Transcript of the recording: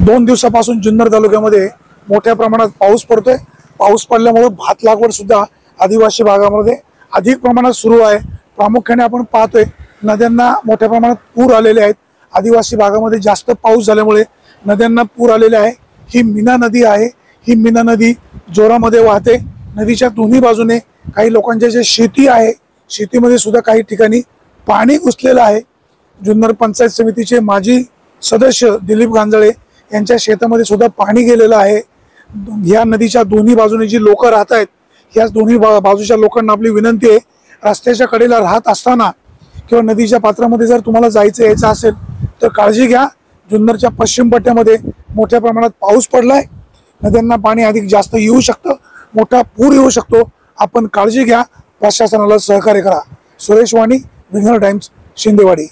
2 दिवसापासून जुन्नर तालुक्यामध्ये मोठ्या प्रमाणात पाऊस पडतोय। पाऊस पडल्यामुळे भात लागवड सुद्धा आदिवासी भागामध्ये अधिक प्रमाणात सुरू आहे। प्रामुख्याने आपण पाहतोय नद्यांना मोठ्या प्रमाणात पूर आलेले आहेत। आदिवासी भागामध्ये जास्त पाऊस झाल्यामुळे नद्यांना पूर आलेले आहे। ही मीना नदी आहे। ही मीना नदी जोरामध्ये वाहते। नदीच्या दोन्ही बाजूने काही लोकांच्या जे शेती आहे, शेतीमध्ये सुद्धा काही ठिकाणी पाणी घुसलेलं आहे। जुन्नर पंचायत समितीचे माजी सदस्य दिलीप गांजळे यांच्या शेतामध्ये सुद्धा पाणी गेलेलं आहे। या नदीच्या दोन्ही बाजूने जी लोक राहत आहेत, या दोन्ही बाजूच्या लोकांना आपली विनंती आहे, रस्त्याच्या कडेला राहत असताना किंवा नदीच्या पात्रामध्ये जर तुम्हाला जायचं यायचं असेल तर काळजी घ्या। जुन्नरच्या पश्चिम पट्ट्यामध्ये मोठ्या प्रमाणात पाऊस पडलाय। नद्यांना पाणी अधिक जास्त येऊ शकतं, मोठा पूर येऊ शकतो। आपण काळजी घ्या, प्रशासनाला सहकार्य करा। सुरेश वाणी, विघ्नर टाइम्स, शिंदेवाडी।